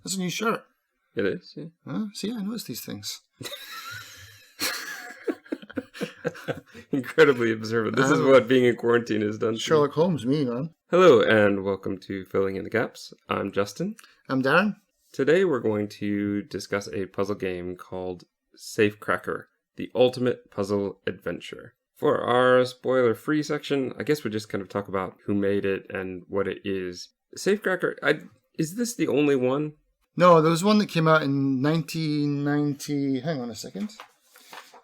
That's a new shirt. It is, yeah. Huh? See, I noticed these things. Incredibly observant. This is what being in quarantine has done. Sherlock Holmes, me, man. Hello, and welcome to Filling in the Gaps. I'm Justin. I'm Darren. Today we're going to discuss a puzzle game called Safecracker, the ultimate puzzle adventure. For our spoiler-free section, I guess we'll just kind of talk about who made it and what it is. Safecracker, is this the only one? No, there was one that came out in 1990... Hang on a second.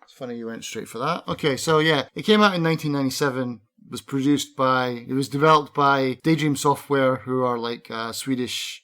It's funny you went straight for that. Okay, so yeah, it came out in 1997. It was developed by Daydream Software, who are like a Swedish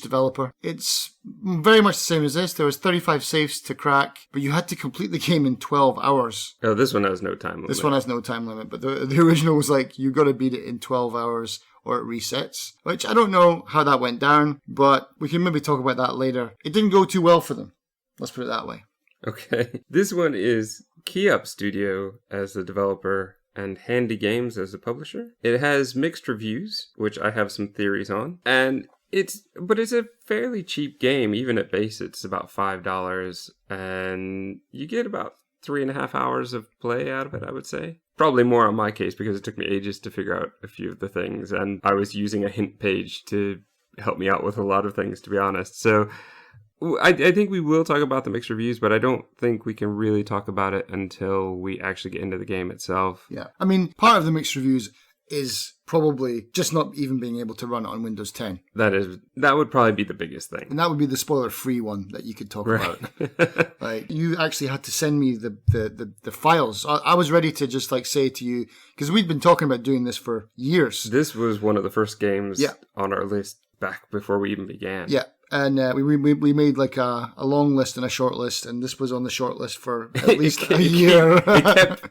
developer. It's very much the same as this. There was 35 safes to crack, but you had to complete the game in 12 hours. Oh, this one has no time limit. This one has no time limit, but the original was like, you got to beat it in 12 hours or it resets, which I don't know how that went down, but we can maybe talk about that later. It didn't go too well for them. Let's put it that way. Okay. This one is Gaps-Ep Studio as the developer and Handy Games as the publisher. It has mixed reviews, which I have some theories on, and it's a fairly cheap game. Even at base, it's about $5, and you get about 3.5 hours of play out of it, I would say. Probably more on my case because it took me ages to figure out a few of the things, and I was using a hint page to help me out with a lot of things, to be honest. So I think we will talk about the mixed reviews, but I don't think we can really talk about it until we actually get into the game itself. Yeah. I mean, part of the mixed reviews is probably just not even being able to run it on Windows 10. That would probably be the biggest thing. And that would be the spoiler-free one that you could talk about. Like, you actually had to send me the files. I was ready to just like say to you, because we'd been talking about doing this for years. This was one of the first games on our list back before we even began. Yeah. And we made like a long list and a short list, and this was on the short list for at least a year.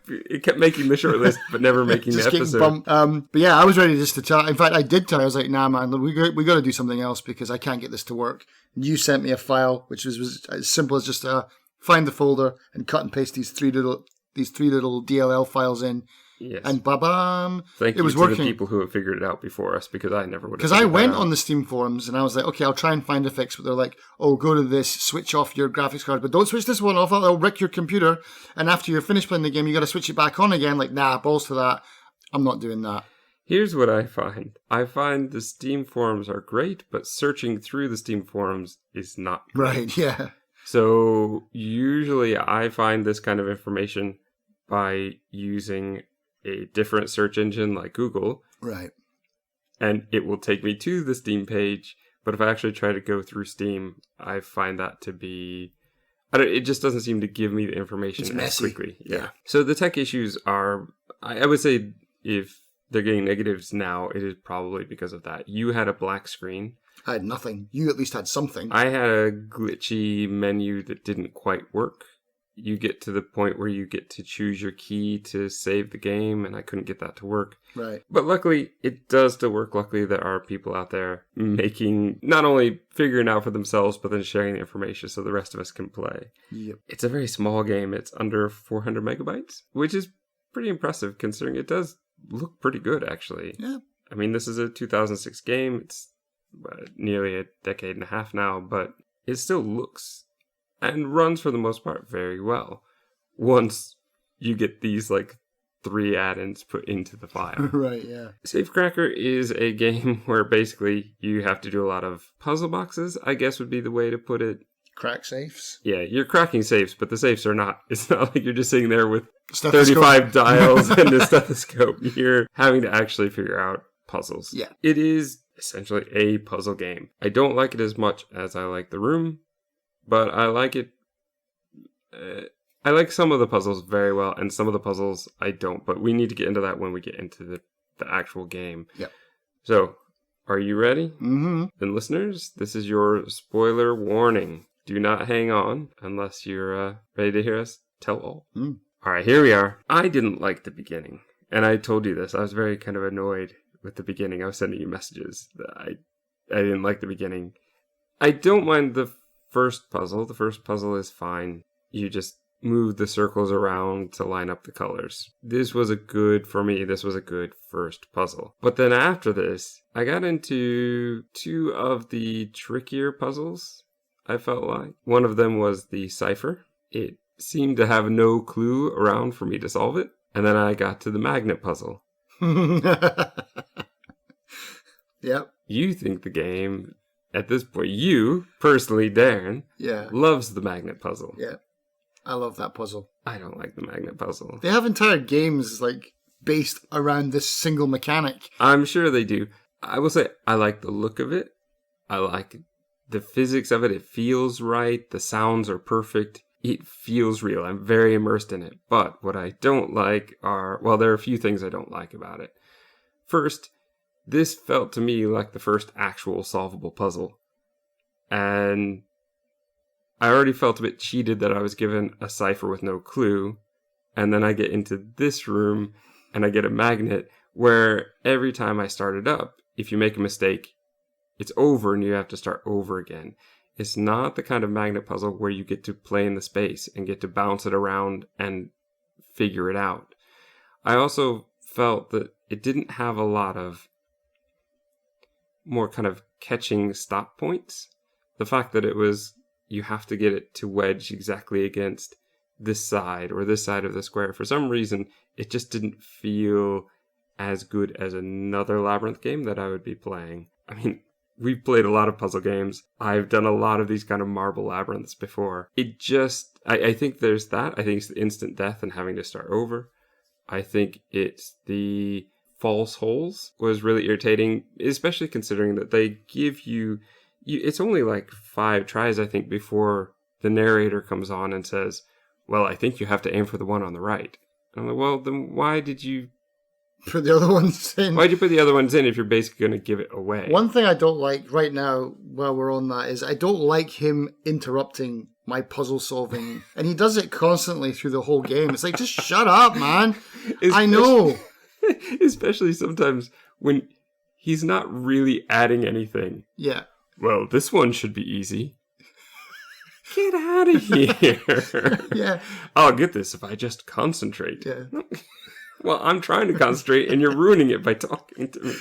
It kept making the short list, but never making the episode. But yeah, I was ready just to tell. In fact, I did tell. I was like, "Nah, man, we got to do something else because I can't get this to work." And you sent me a file, which was as simple as just find the folder and cut and paste these three little DLL files in. Yes. And ba-bam, Thank it you was to working. the people who have figured it out before us, because I never would have. Because I went on the Steam forums and I was like, okay, I'll try and find a fix. But they're like, oh, go to this, switch off your graphics card, but don't switch this one off, it'll wreck your computer. And after you're finished playing the game, you got to switch it back on again. Like, nah, balls to that. I'm not doing that. Here's what I find. I find the Steam forums are great, but searching through the Steam forums is not great. Right, yeah. So usually I find this kind of information by using a different search engine like Google. Right. And it will take me to the Steam page. But if I actually try to go through Steam, I find that to be... it just doesn't seem to give me the information as quickly. Yeah. So the tech issues are... I would say if they're getting negatives now, it is probably because of that. You had a black screen. I had nothing. You at least had something. I had a glitchy menu that didn't quite work. You get to the point where you get to choose your key to save the game, and I couldn't get that to work. Right. But luckily, it does still work. Luckily, there are people out there not only figuring out for themselves, but then sharing the information so the rest of us can play. Yep. It's a very small game. It's under 400 megabytes, which is pretty impressive considering it does look pretty good, actually. Yeah. I mean, this is a 2006 game. It's nearly a decade and a half now, but it still looks and runs for the most part very well once you get these like 3 add-ins put into the file. Right, yeah. Safecracker is a game where basically you have to do a lot of puzzle boxes, I guess would be the way to put it. Crack safes? Yeah, you're cracking safes, but the safes are not. It's not like you're just sitting there with 35 dials and a stethoscope. You're having to actually figure out puzzles. Yeah. It is essentially a puzzle game. I don't like it as much as I like The Room, but I like it. I like some of the puzzles very well, and some of the puzzles I don't. But we need to get into that when we get into the actual game. Yep. So, are you ready? Mm-hmm. Then listeners, this is your spoiler warning. Do not hang on unless you're ready to hear us tell all. Mm. All right, here we are. I didn't like the beginning. And I told you this. I was very kind of annoyed with the beginning. I was sending you messages that I didn't like the beginning. I don't mind the first puzzle. The first puzzle is fine. You just move the circles around to line up the colors. This was a good first puzzle. But then after this, I got into two of the trickier puzzles, I felt like. One of them was the cipher. It seemed to have no clue around for me to solve it. And then I got to the magnet puzzle. Yep. You think the game, at this point, you, personally, Darren, Yeah. loves the magnet puzzle. Yeah. I love that puzzle. I don't like the magnet puzzle. They have entire games like based around this single mechanic. I'm sure they do. I will say, I like the look of it. I like the physics of it. It feels right. The sounds are perfect. It feels real. I'm very immersed in it. But what I don't like are, well, there are a few things I don't like about it. First, this felt to me like the first actual solvable puzzle. And I already felt a bit cheated that I was given a cipher with no clue. And then I get into this room and I get a magnet where every time I start it up, if you make a mistake, it's over and you have to start over again. It's not the kind of magnet puzzle where you get to play in the space and get to bounce it around and figure it out. I also felt that it didn't have a lot of more kind of catching stop points. The fact that it was, you have to get it to wedge exactly against this side or this side of the square. For some reason, it just didn't feel as good as another Labyrinth game that I would be playing. I mean, we've played a lot of puzzle games. I've done a lot of these kind of marble labyrinths before. It just, I think there's that. I think it's the instant death and having to start over. I think it's the false holes was really irritating, especially considering that they give you it's only like 5 tries, I think, before the narrator comes on and says, well, I think you have to aim for the one on the right. And I'm like, well, then why did you Put the other ones in. Why'd you put the other ones in if you're basically going to give it away? One thing I don't like right now, while we're on that, is I don't like him interrupting my puzzle solving. And he does it constantly through the whole game. It's like, just shut up, man. I know. Especially sometimes when he's not really adding anything. Yeah. Well, this one should be easy. Get out of here. Yeah. I'll get this if I just concentrate. Yeah. Well, I'm trying to concentrate and you're ruining it by talking to me.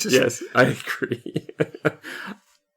Yes, I agree.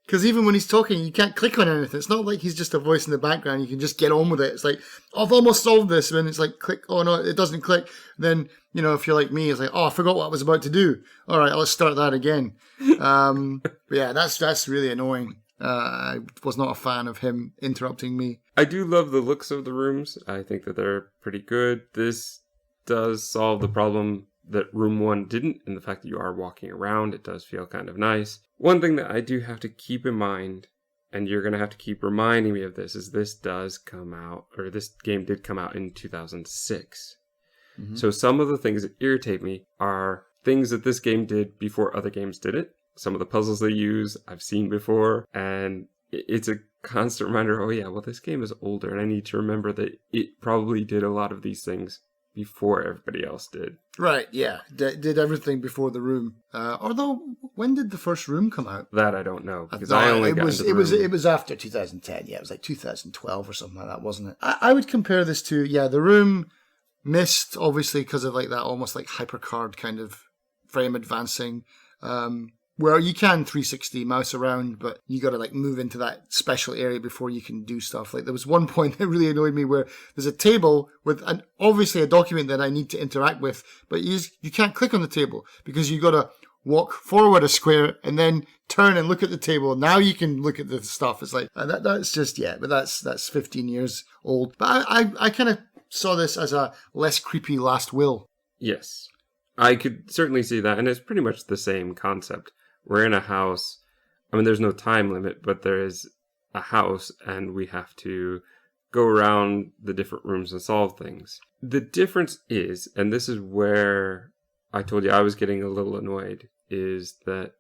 Because even when he's talking, you can't click on anything. It's not like he's just a voice in the background. You can just get on with it. It's like, oh, I've almost solved this. And then it's like, click. Oh, no, it doesn't click. Then, you know, if you're like me, it's like, oh, I forgot what I was about to do. All right, let's start that again. But yeah, that's really annoying. I was not a fan of him interrupting me. I do love the looks of the rooms. I think that they're pretty good. This does solve the problem that room 1 didn't, in the fact that you are walking around. It does feel kind of nice. One thing that I do have to keep in mind, and you're going to have to keep reminding me of this, is this does come out, or this game did come out in 2006. Mm-hmm. So some of the things that irritate me are things that this game did before other games did it. Some of the puzzles they use I've seen before, and it's a constant reminder, oh yeah, well this game is older, and I need to remember that it probably did a lot of these things before everybody else did. Right, yeah. Did everything before the room. Although, when did the first room come out? That I don't know, because I only got into the room. It was after 2010, yeah. It was like 2012 or something like that, wasn't it? I would compare this to, yeah, the room missed, obviously, because of like that almost like hypercard kind of frame advancing, where you can 360 mouse around, but you got to like move into that special area before you can do stuff. Like there was one point that really annoyed me where there's a table with obviously a document that I need to interact with, but you can't click on the table because you got to walk forward a square and then turn and look at the table. Now you can look at the stuff. It's like that's just, yeah, but that's 15 years old. But I kind of saw this as a less creepy Last Will. Yes, I could certainly see that, and it's pretty much the same concept. We're in a house. I mean, there's no time limit, but there is a house, and we have to go around the different rooms and solve things. The difference is, and this is where I told you I was getting a little annoyed, is that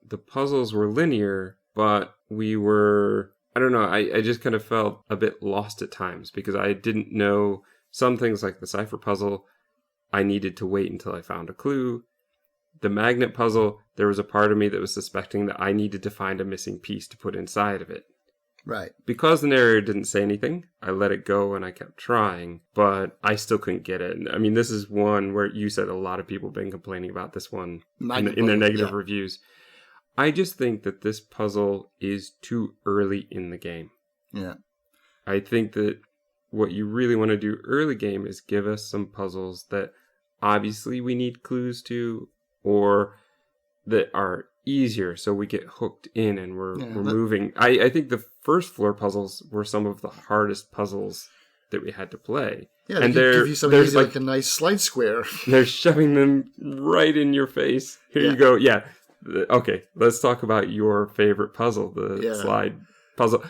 the puzzles were linear, but we were, I don't know, I just kind of felt a bit lost at times because I didn't know some things like the cipher puzzle. I needed to wait until I found a clue. The magnet puzzle, there was a part of me that was suspecting that I needed to find a missing piece to put inside of it. Right. Because the narrator didn't say anything, I let it go and I kept trying, but I still couldn't get it. I mean, this is one where you said a lot of people have been complaining about this one in their negative reviews. I just think that this puzzle is too early in the game. Yeah. I think that what you really want to do early game is give us some puzzles that obviously we need clues to, or that are easier so we get hooked in and we're moving. I think the first floor puzzles were some of the hardest puzzles that we had to play. Yeah, and give you something easy, like a nice slide square. They're shoving them right in your face. Here you go. Yeah. Okay, let's talk about your favorite puzzle, the slide puzzle.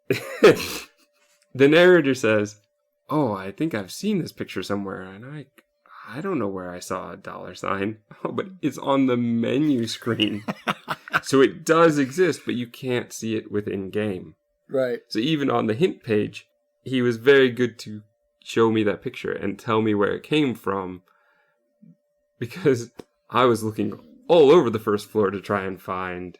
The narrator says, "Oh, I think I've seen this picture somewhere, and I don't know where I saw a $sign. Oh, but it's on the menu screen." So it does exist, but you can't see it within game. Right. So even on the hint page, he was very good to show me that picture and tell me where it came from, because I was looking all over the first floor to try and find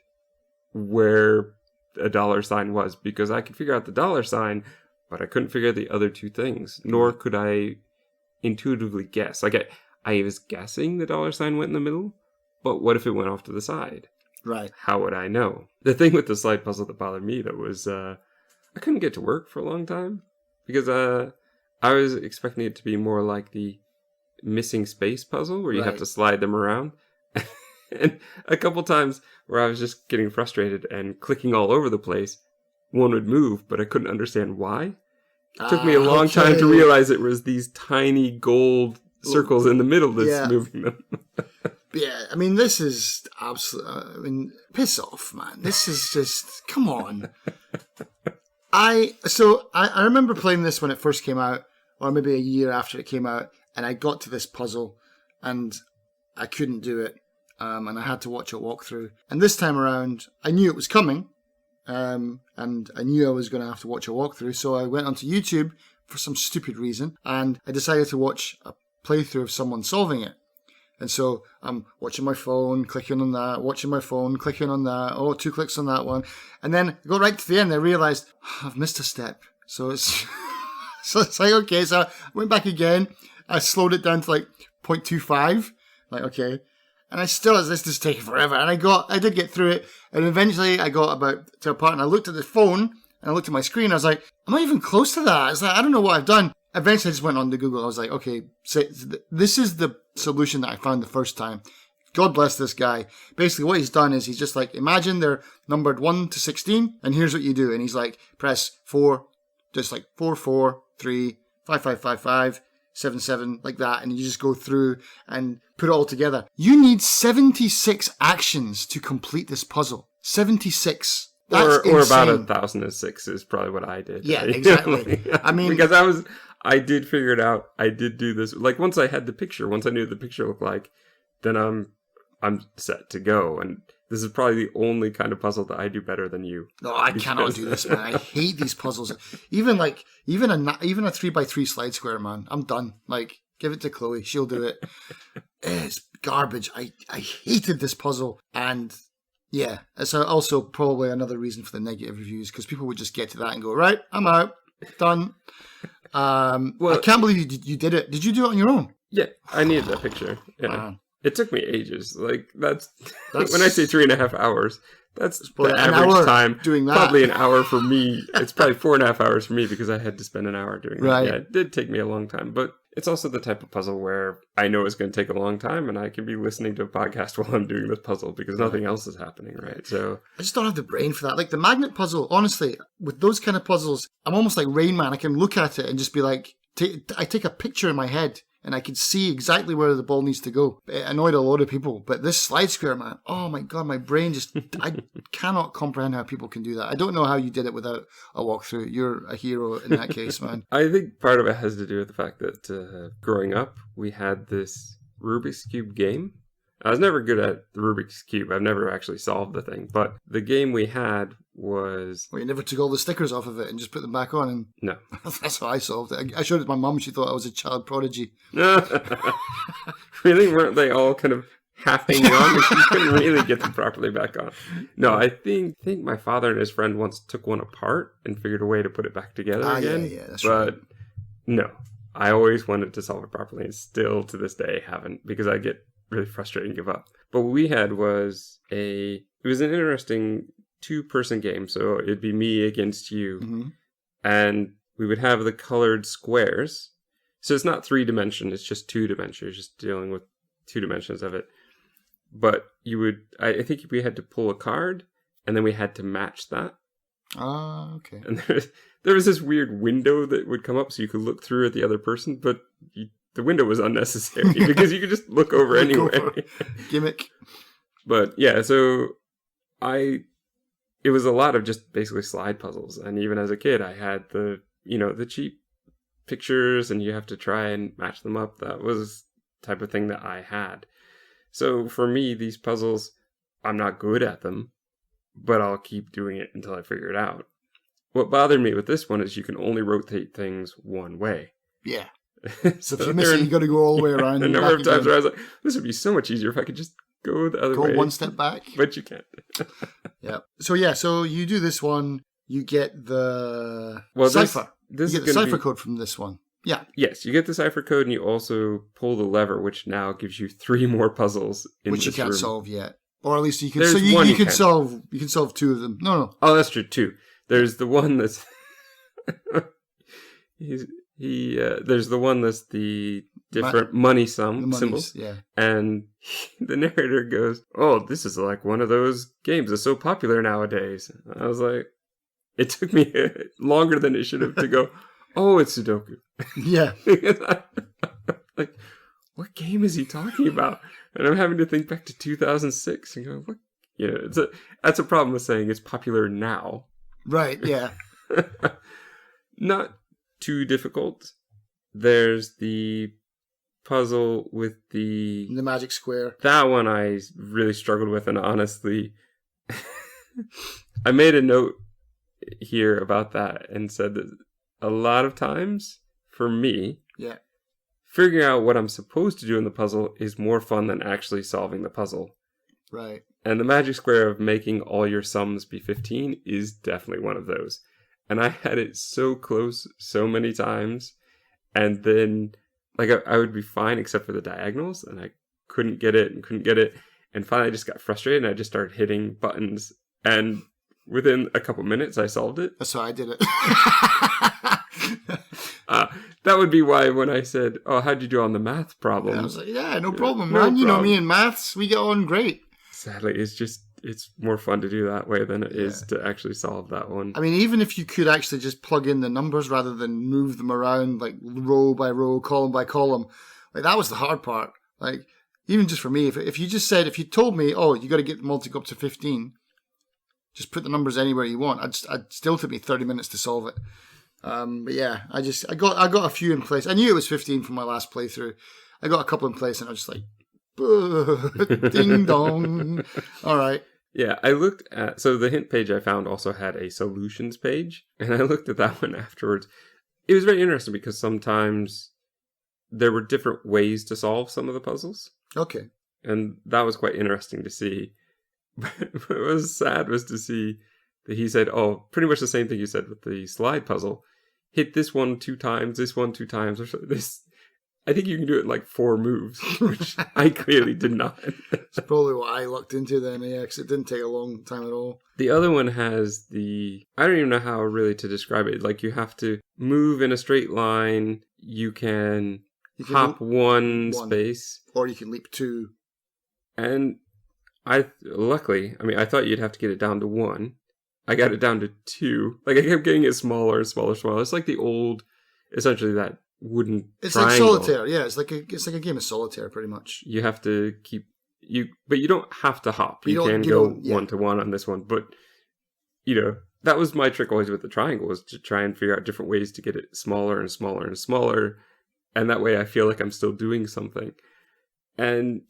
where a $sign was, because I could figure out the $sign, but I couldn't figure out the other two things, nor could I intuitively guess. Like I was guessing the $sign went in the middle, but what if it went off to the side? Right. How would I know? The thing with the slide puzzle that bothered me, though, was I couldn't get to work for a long time, because I was expecting it to be more like the missing space puzzle, where you have to slide them around. And a couple times where I was just getting frustrated and clicking all over the place, one would move, but I couldn't understand why. It took me a long time to realize it was these tiny gold circles in the middle that's moving them. Yeah, I mean, this is absolutely... piss off, man. This is just... Come on. I remember playing this when it first came out, or maybe a year after it came out, and I got to this puzzle, and I couldn't do it. And I had to watch a walkthrough. And this time around, I knew it was coming, and I knew I was going to have to watch a walkthrough. So I went onto YouTube for some stupid reason, and I decided to watch a playthrough of someone solving it. And so I'm watching my phone, clicking on that, watching my phone, clicking on that. Oh, 2 clicks on that one. And then I go right to the end. I realized I've missed a step. So it's like, okay. So I went back again. I slowed it down to like 0.25. Like, okay. And I still, this is taking forever. And I did get through it. And eventually I got about to a part, and I looked at the phone and I looked at my screen. I was like, I'm not even close to that. It's like, I don't know what I've done. Eventually I just went on to Google. I was like, okay, so this is the solution that I found the first time. God bless this guy. Basically what he's done is he's just like, imagine they're numbered 1 to 16. And here's what you do. And he's like, press 4, just like 4, 4, 3, 5, 5, 5, 5. 7, 7, like that, and you just go through and put it all together. You need 76 actions to complete this puzzle. 76. That's or insane. About 1,006 is probably what I did. Yeah, exactly. I mean, because I did figure it out. I did do this. Like once I had the picture, once I knew what the picture looked like, then I'm set to go. And this is probably the only kind of puzzle that I do better than you. No, I cannot do this, man. I hate these puzzles. Even a 3x3 slide square, man. I'm done. Like, give it to Chloe. She'll do it. It's garbage. I hated this puzzle. And yeah, it's also probably another reason for the negative reviews, because people would just get to that and go, right, I'm out. Done. Well, I can't believe you did it. Did you do it on your own? Yeah, I needed that picture. Yeah. Wow. It took me ages. Like that's when I say 3.5 hours, that's the average time doing that. Probably an hour for me. It's probably 4.5 hours for me, because I had to spend an hour doing that. Yeah, it did take me a long time, but it's also the type of puzzle where I know it's going to take a long time, and I can be listening to a podcast while I'm doing this puzzle because nothing else is happening, right? So I just don't have the brain for that. Like the magnet puzzle, honestly, with those kind of puzzles, I'm almost like Rain Man. I can look at it and just be like, I take a picture in my head, and I can see exactly where the ball needs to go. It annoyed a lot of people. But this slide square, man, oh my God, my brain just, I cannot comprehend how people can do that. I don't know how you did it without a walkthrough. You're a hero in that case, man. I think part of it has to do with the fact that growing up, we had this Rubik's Cube game. I was never good at the Rubik's Cube. I've never actually solved the thing. But the game we had was... Well, you never took all the stickers off of it and just put them back on? And no. That's how I solved it. I showed it to my mum. She thought I was a child prodigy. Really? Weren't they all kind of half hanging on, and you couldn't really get them properly back on. No, I think my father and his friend once took one apart and figured a way to put it back together again. Yeah, that's but right. no, I always wanted to solve it properly, and still to this day haven't, because I get really frustrated and give up. But what we had was it was an interesting 2-person game, so it'd be me against you, Mm-hmm. and we would have the colored squares. So it's not 3-dimension, it's just 2-dimension. You're just dealing with 2 dimensions of it. But I think we had to pull a card, and then we had to match that. Okay. And there was this weird window that would come up so you could look through at the other person, but the window was unnecessary because you could just look over anyway. Gimmick. But yeah, so it was a lot of just basically slide puzzles. And even as a kid, I had the cheap pictures, and you have to try and match them up. That was the type of thing that I had. So for me, these puzzles, I'm not good at them, but I'll keep doing it until I figure it out. What bothered me with this one is you can only rotate things one way. Yeah. So if you miss it, you got to go all the way around. A number of times where I was like, this would be so much easier if I could just go the other way. Go one step back. But you can't. Yeah. So you do this one, you get the cipher. This you is get the cipher code from this one. Yeah. Yes, you get the cipher code, and you also pull the lever, which now gives you 3 more puzzles in this room. Which you can't solve yet. Or at least you can. There's so you one you can can. solve. You can solve 2 of them. No. Oh, that's true, 2. There's the one that's... there's the one that's the different money symbols. Yeah. And the narrator goes, "Oh, this is like one of those games that's so popular nowadays." I was like, it took me longer than it should have to go, "Oh, it's Sudoku." Yeah. Like, what game is he talking about? And I'm having to think back to 2006 and go, what? That's a problem with saying it's popular now. Right, yeah. Not too difficult. There's the puzzle with the magic square. That one I really struggled with, and honestly, I made a note here about that and said that a lot of times, for me, yeah, figuring out what I'm supposed to do in the puzzle is more fun than actually solving the puzzle. Right. And the magic square of making all your sums be 15 is definitely one of those. And I had it so close so many times, and then like I would be fine except for the diagonals, and I couldn't get it. And finally I just got frustrated, and I just started hitting buttons, and within a couple minutes I solved it. That's how I did it. That would be why when I said, "Oh, how'd you do on the math problem?" Yeah, I was like, "Yeah, no problem, no man. problem. You know me and maths, we get on great." Sadly, it's more fun to do that way than it is to actually solve that one. I mean, even if you could actually just plug in the numbers rather than move them around like row by row, column by column, like that was the hard part. Like even just for me, if you told me, "Oh, you got to get the multi up to 15," just put the numbers anywhere you want. I'd still took me 30 minutes to solve it. But yeah, I got a few in place. I knew it was 15 from my last playthrough. I got a couple in place, and I was just like, ding dong. All right. Yeah, I looked at, so the hint page I found also had a solutions page, and I looked at that one afterwards. It was very interesting because sometimes there were different ways to solve some of the puzzles. Okay. And that was quite interesting to see. But what was sad was to see that he said, "Oh, pretty much the same thing you said with the slide puzzle. Hit this one 2 times, this one 2 times, or this." I think you can do it in like 4 moves, which I clearly did not. It's probably what I looked into then, yeah, because it didn't take a long time at all. The other one has I don't even know how really to describe it. Like you have to move in a straight line. You can hop one space. Or you can leap 2. And I thought you'd have to get it down to 1. I got it down to 2. Like I kept getting it smaller and smaller and smaller. It's like the old, essentially that wooden triangle. Like solitaire, yeah. It's like a game of solitaire, pretty much. You have to but you don't have to hop. You can go 1-to-1 on this one. But that was my trick always with the triangle, was to try and figure out different ways to get it smaller and smaller and smaller, and that way I feel like I'm still doing something. And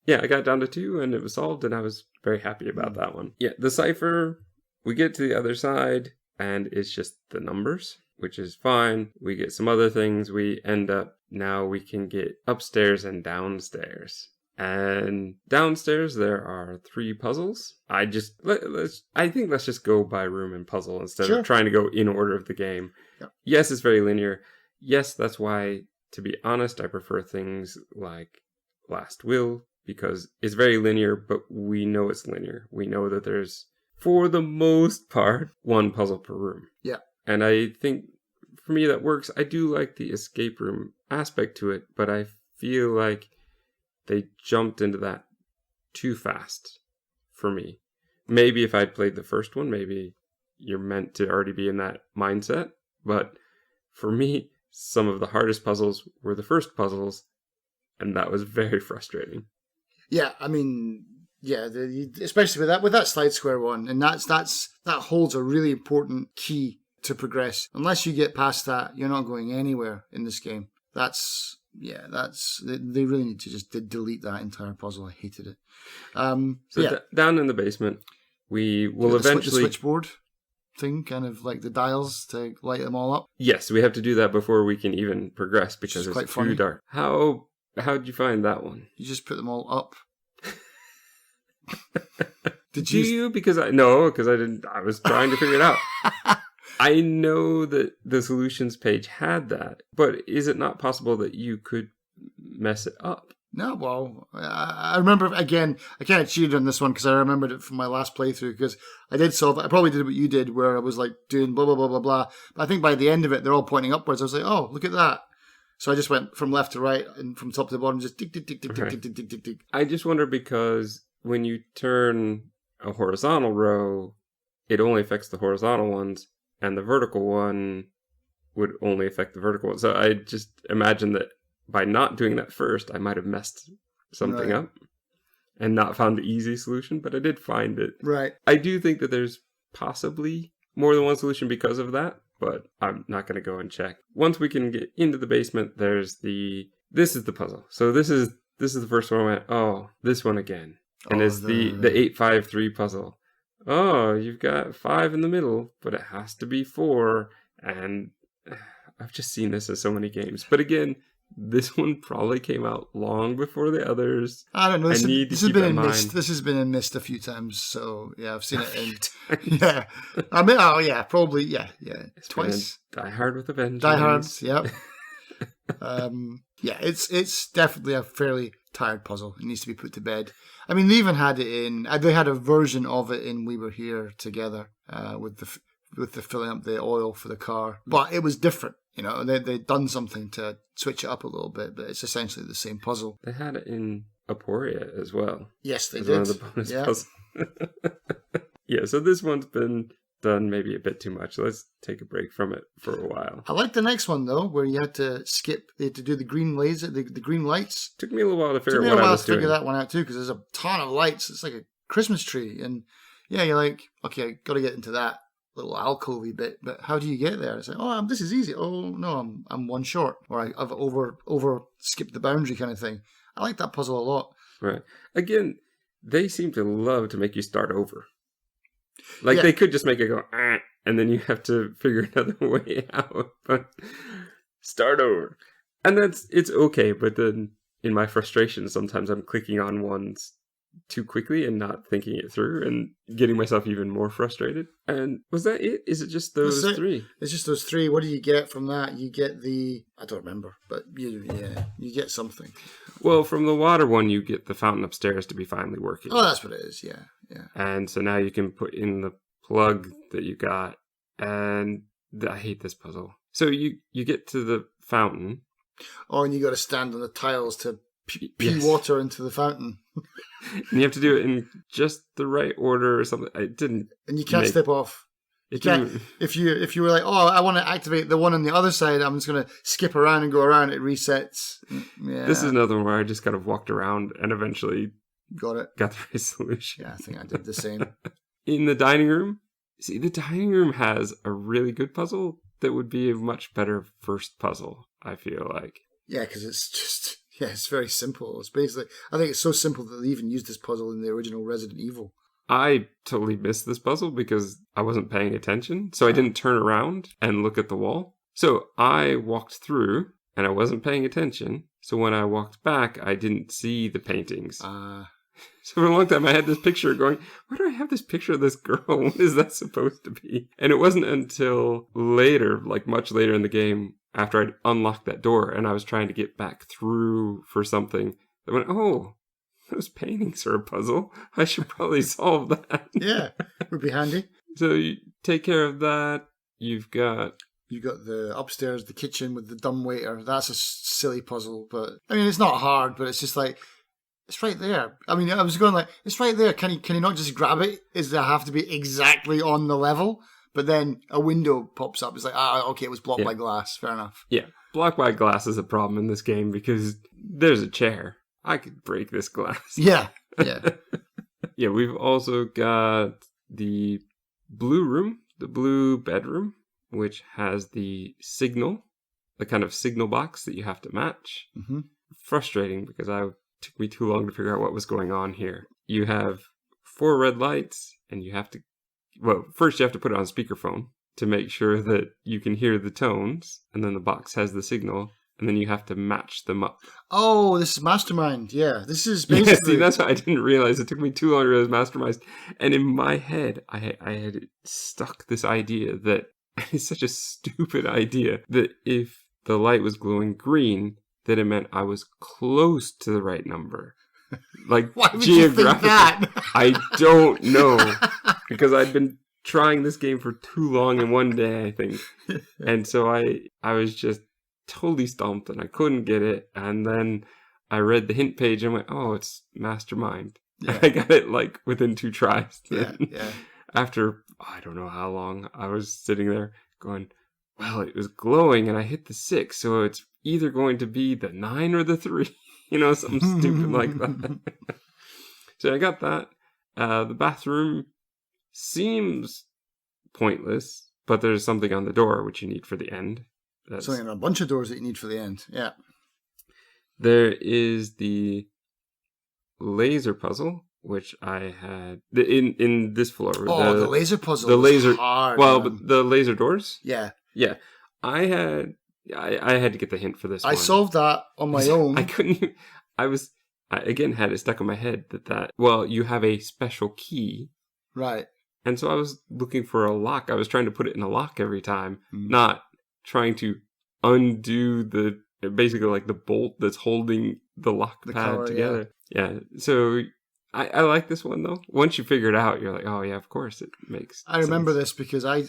yeah, I got down to 2, and it was solved, and I was very happy about that one. Yeah, the cipher. We get to the other side, and it's just the numbers, which is fine. We get some other things. We end up, now we can get upstairs and downstairs. And downstairs there are 3 puzzles. I think let's just go by room and puzzle instead of trying to go in order of the game. Yep. Yes, it's very linear. Yes, that's why, to be honest, I prefer things like Last Will, because it's very linear, but we know it's linear. We know that there's, for the most part, 1 puzzle per room. Yeah. And I think for me that works. I do like the escape room aspect to it, but I feel like they jumped into that too fast for me. Maybe if I'd played the first one, maybe you're meant to already be in that mindset. But for me, some of the hardest puzzles were the first puzzles, and that was very frustrating. Yeah, I mean, yeah, especially with that slide square one, and that holds a really important key to progress. Unless you get past that, you're not going anywhere in this game. They really need to just delete that entire puzzle. I hated it. Down in the basement, we will eventually... The switchboard thing, kind of like the dials to light them all up. Yes, we have to do that before we can even progress because it's quite too funny. dark. How'd you find that one? You just put them all up. Did you? Because I didn't. I was trying to figure it out. I know that the solutions page had that, but is it not possible that you could mess it up? No, well, I remember, again, I kind of cheated on this one because I remembered it from my last playthrough because I did solve it. I probably did what you did where I was like doing blah, blah, blah, blah, blah. But I think by the end of it, they're all pointing upwards. I was like, oh, look at that. So I just went from left to right and from top to bottom, just tick, tick, tick, tick, tick, tick, tick, tick, tick, tick. I just wonder because when you turn a horizontal row, it only affects the horizontal ones, and the vertical one would only affect the vertical one. So I just imagine that by not doing that first, I might have messed something up and not found the easy solution, but I did find it. Right. I do think that there's possibly more than one solution because of that, but I'm not going to go and check. Once we can get into the basement, this is the puzzle. So this is the first one I went, oh, this one again. And it's the 853 puzzle. Oh, you've got 5 in the middle, but it has to be 4. And I've just seen this in so many games. But again, this one probably came out long before the others. I don't know. This has been in mist. This has been in mist a few times. So yeah, I've seen it in. Yeah, I mean, oh yeah, probably yeah, it's twice. Die Hard with a Vengeance. Die Hard, yep. Yeah, it's definitely a fairly tired puzzle. It needs to be put to bed. I mean, they even had it in. They had a version of it in We Were Here Together with the filling up the oil for the car, but it was different. You know, they'd done something to switch it up a little bit, but it's essentially the same puzzle. They had it in Aporia as well. Yes, they did. One of the bonus puzzles. Yeah, so this one's been done maybe a bit too much. Let's take a break from it for a while. I like the next one though, where you had to do the green laser, the green lights. Took me a little while to figure out what I was doing. Took me a while to figure that one out too, because there's a ton of lights. It's like a Christmas tree, and yeah, you're like, okay, got to get into that little alcovey bit, but how do you get there? It's like, oh, this is easy. Oh no, I'm one short, or I've over skipped the boundary kind of thing. I like that puzzle a lot. Right. Again, they seem to love to make you start over. Like they could just make it go, and then you have to figure another way out. But start over, and it's okay. But then in my frustration, sometimes I'm clicking on ones too quickly and not thinking it through and getting myself even more frustrated. And was that it? Is it just those 3? It's just those 3. What do you get from that? You get I don't remember, but you get something. Well, from the water one, you get the fountain upstairs to be finally working. Oh, that's what it is. Yeah. And so now you can put in the plug that you got. And I hate this puzzle. So you get to the fountain. Oh, and you got to stand on the tiles to pee water into the fountain. And you have to do it in just the right order or something. I didn't. And you can't step off. If you were like, oh, I want to activate the one on the other side, I'm just going to skip around and go around. It resets. Yeah. This is another one where I just kind of walked around and eventually got the right solution. Yeah, I think I did the same. In the dining room, see, the dining room has a really good puzzle that would be a much better first puzzle, I feel like. Yeah, because it's just, it's very simple. It's basically, I think it's so simple that they even used this puzzle in the original Resident Evil. I totally missed this puzzle because I wasn't paying attention. So I didn't turn around and look at the wall. So I walked through and I wasn't paying attention. So when I walked back, I didn't see the paintings. So for a long time, I had this picture going, why do I have this picture of this girl? What is that supposed to be? And it wasn't until later, like much later in the game, after I'd unlocked that door and I was trying to get back through for something, that went, oh, those paintings are a puzzle. I should probably solve that. Yeah, would be handy. So you take care of that. You've got the upstairs, the kitchen with the dumbwaiter. That's a silly puzzle, but I mean, it's not hard, but it's just like, it's right there. I mean, I was going like, it's right there. Can he not just grab it? Does it have to be exactly on the level? But then a window pops up. It's like, okay, it was blocked by glass. Fair enough. Yeah, blocked by glass is a problem in this game because there's a chair. I could break this glass. Yeah. Yeah, we've also got the blue room, the blue bedroom, which has the signal, the kind of signal box that you have to match. Mm-hmm. Frustrating because it took me too long to figure out what was going on here. You have 4 red lights, and you have to, first you have to put it on speakerphone to make sure that you can hear the tones, and then the box has the signal, and then you have to match them up. Oh, this is Mastermind. Yeah, this is basically... Yeah, see, that's what I didn't realize. It took me too long to realize Mastermind. And in my head, I had stuck this idea that it's such a stupid idea that if the light was glowing green, that it meant I was close to the right number. Like, why would you think that? I don't know. Because I'd been trying this game for too long in one day, I think. And so I was just totally stumped and I couldn't get it. And then I read the hint page and went, oh, it's Mastermind. Yeah. I got it like within 2 tries. Yeah. After, I don't know how long, I was sitting there going, well, it was glowing and I hit the 6, so it's either going to be the 9 or the 3. Something stupid like that. So I got that. The bathroom seems pointless, but there's something on the door which you need for the end. Something on a bunch of doors that you need for the end. Yeah. There is the laser puzzle, which I had in this floor. Oh, the laser puzzle. The laser. Hard, but the laser doors. Yeah. Yeah. I had to get the hint for this one. I solved that on my own. I couldn't. I again had it stuck in my head that you have a special key. Right. And so I was looking for a lock. I was trying to put it in a lock every time, not trying to undo basically like the bolt that's holding the lock pad together. Yeah. So I like this one though. Once you figure it out, you're like, oh yeah, of course it makes I remember sense. this because I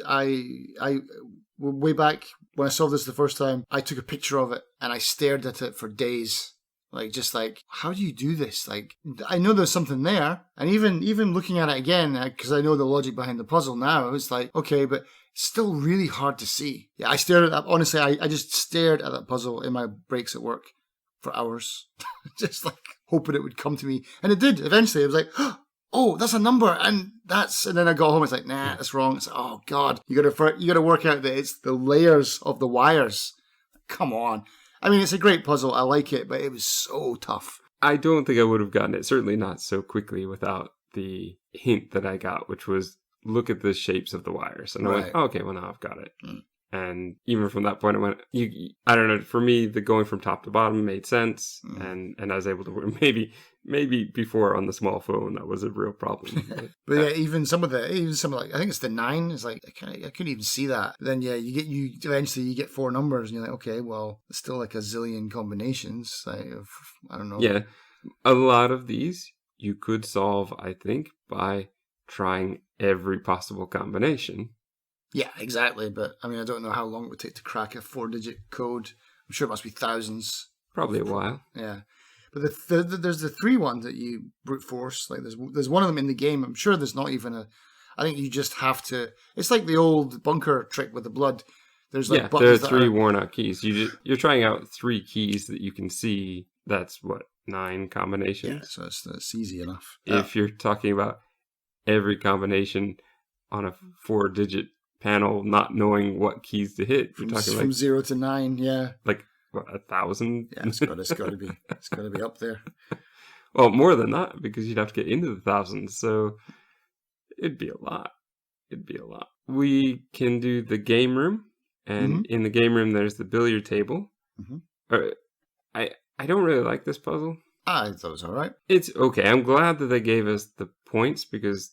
way back when I solved this the first time, I took a picture of it and I stared at it for days. How do you do this? Like, I know there's something there. And even looking at it again, because I know the logic behind the puzzle now, it's like, okay, but it's still really hard to see. Yeah, I stared at that. Honestly, I just stared at that puzzle in my breaks at work for hours. Just like hoping it would come to me. And it did. Eventually, it was like, oh, that's a number. And then I got home. It's like, nah, that's wrong. It's like, oh God, you gotta work out that it's the layers of the wires. Come on. I mean, it's a great puzzle. I like it, but it was so tough. I don't think I would have gotten it. Certainly not so quickly without the hint that I got, which was look at the shapes of the wires. And I went, oh, okay, well, now I've got it. And even from that point, I went, I don't know, for me, the going from top to bottom made sense. And I was able to, maybe before on the small phone, that was a real problem. But yeah, even some of I think it's the 9, it's like, I couldn't even see that. But then, yeah, eventually you get 4 numbers and you're like, okay, well, it's still like a zillion combinations. I don't know. Yeah. A lot of these you could solve, I think, by trying every possible combination. Yeah, exactly. But I mean, I don't know how long it would take to crack a 4-digit code. I'm sure it must be thousands. Probably a while. Yeah. But there's the 3 ones that you brute force. Like there's one of them in the game. I'm sure there's not even I think you just have to. It's like the old bunker trick with the blood. There's like buttons. There are 3 worn out keys. You're trying out 3 keys that you can see. That's 9 combinations. Yeah, so it's easy enough. If you're talking about every combination on a 4-digit panel, not knowing what keys to hit, you're talking from 0 to 9. Yeah, like 1,000. Yeah, it's got to be up there. Well, more than that, because you'd have to get into the thousands. So it'd be a lot. We can do the game room, and in the game room there's the billiard table, I don't really like this puzzle. I thought it was all right. It's okay. I'm glad that they gave us the points because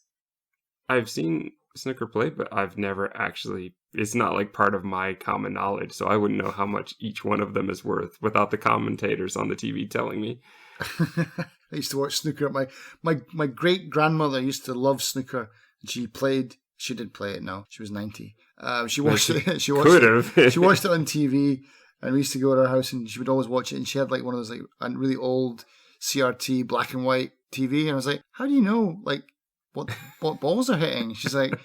I've seen snooker play, but I've never actually... It's not like part of my common knowledge, so I wouldn't know how much each one of them is worth without the commentators on the TV telling me. I used to watch snooker. My great grandmother used to love snooker. She did play it now. She was 90. She watched it. She watched it. She watched it on TV, and we used to go to her house, and she would always watch it. And she had like one of those like a really old CRT black and white TV, and I was like, "How do you know like what balls are hitting?" She's like,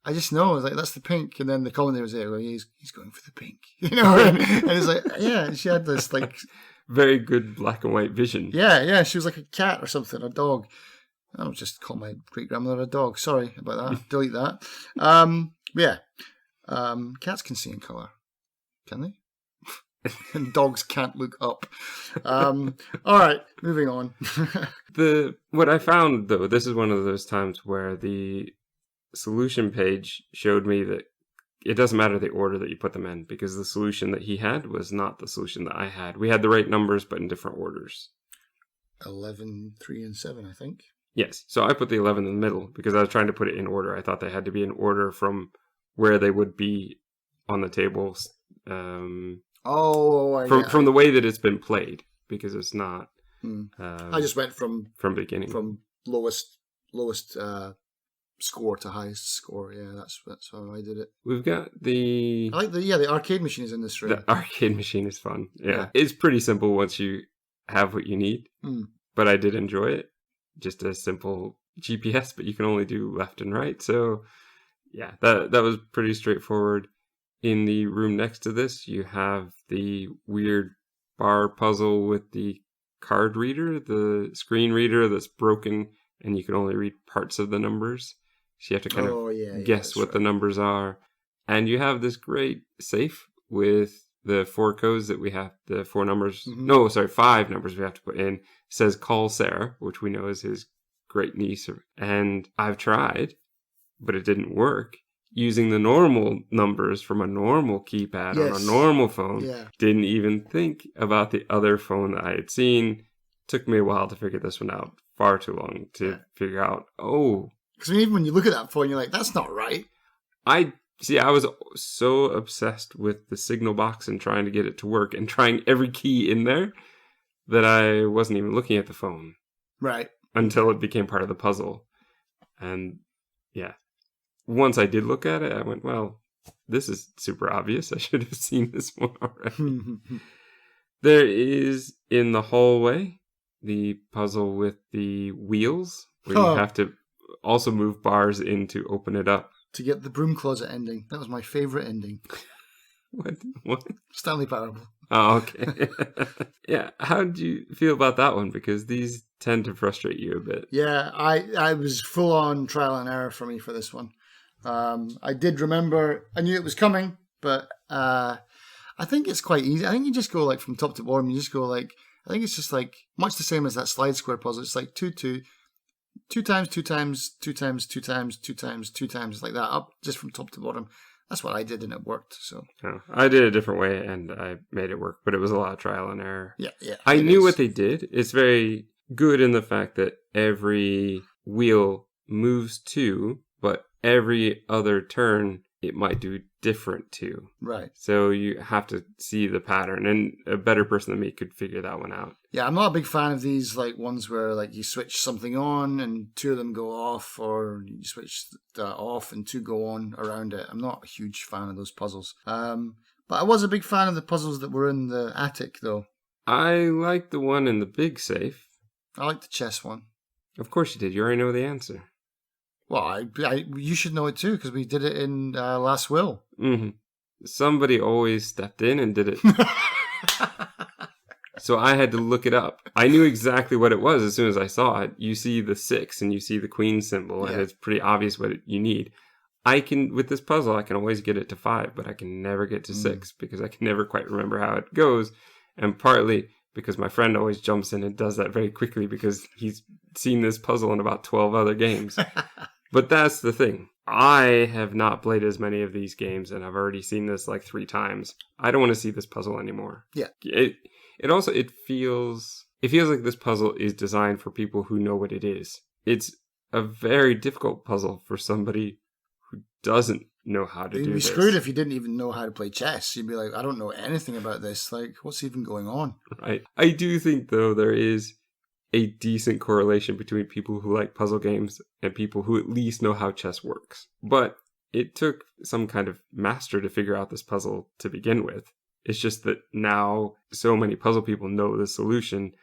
"I just know." I was like, "That's the pink," and then the commentator was there, well, he's going for the pink, and it's like, yeah. And she had this like very good black and white vision. Yeah. She was like a cat or something, a dog. I'll just call my great grandmother a dog. Sorry about that. Delete that. Cats can see in color, can they? And dogs can't look up. All right, moving on. What I found though, this is one of those times where the solution page showed me that it doesn't matter the order that you put them in, because the solution that he had was not the solution that I had. We had the right numbers, but in different orders. 11, 3, and 7, I think. Yes, so I put the 11 in the middle because I was trying to put it in order. I thought they had to be in order from where they would be on the tables. From the way that it's been played, because it's not. I just went from beginning, from lowest score to highest score. Yeah, that's how I did it. We've got the arcade machine is in this room. The arcade machine is fun. Yeah, it's pretty simple once you have what you need. But I did enjoy it. Just a simple GPS, but you can only do left and right. So yeah, that was pretty straightforward. In the room next to this, you have the weird bar puzzle with the card reader, the screen reader that's broken, and you can only read parts of the numbers. So you have to kind of guess what the numbers are. And you have this great safe with the 4 codes that we have, the 4 numbers. No, sorry, 5 numbers we have to put in. It says call Sarah, which we know is his great niece. And I've tried, but it didn't work. Using the normal numbers from a normal keypad on a normal phone. Yeah. Didn't even think about the other phone that I had seen. Took me a while to figure this one out. Far too long to figure out. Because even when you look at that phone, you're like, that's not right. I was so obsessed with the signal box and trying to get it to work and trying every key in there that I wasn't even looking at the phone. Right. Until it became part of the puzzle. And yeah. Once I did look at it, I went, well, this is super obvious. I should have seen this one already. There is, in the hallway, the puzzle with the wheels, where you have to also move bars in to open it up. To get the broom closet ending. That was my favourite ending. What? Stanley Parable. Oh, okay. Yeah, how did you feel about that one? Because these tend to frustrate you a bit. Yeah, I was full on trial and error for me for this one. I did remember, I knew it was coming, but I think it's quite easy. I think you just go like from top to bottom. You just go like, I think it's just like much the same as that slide square puzzle. It's like 2 times, 2 times, 2 times, 2 times, 2 times, 2 times, like that, up just from top to bottom. That's what I did, and it worked. So I did a different way, and I made it work, but it was a lot of trial and error. Yeah. I knew what they did. It's very good in the fact that every wheel moves 2, but every other turn it might do different too. Right. So you have to see the pattern, and a better person than me could figure that one out. Yeah, I'm not a big fan of these like ones where like you switch something on and 2 of them go off, or you switch off and 2 go on around it. I'm not a huge fan of those puzzles. But I was a big fan of the puzzles that were in the attic, though. I like the one in the big safe. I like the chess one. Of course you did. You already know the answer. Well, you should know it too, because we did it in Last Will. Mm-hmm. Somebody always stepped in and did it. So I had to look it up. I knew exactly what it was as soon as I saw it. You see the 6 and you see the queen symbol, and it's pretty obvious what you need. With this puzzle, I can always get it to 5, but I can never get to 6 because I can never quite remember how it goes. And partly because my friend always jumps in and does that very quickly because he's seen this puzzle in about 12 other games. But that's the thing. I have not played as many of these games, and I've already seen this like 3 times. I don't want to see this puzzle anymore. Yeah. It feels like this puzzle is designed for people who know what it is. It's a very difficult puzzle for somebody who doesn't know how to do this. You'd be screwed if you didn't even know how to play chess. You'd be like, I don't know anything about this. Like, what's even going on? Right. I do think, though, there is a decent correlation between people who like puzzle games and people who at least know how chess works. But it took some kind of master to figure out this puzzle to begin with. It's just that now so many puzzle people know the solution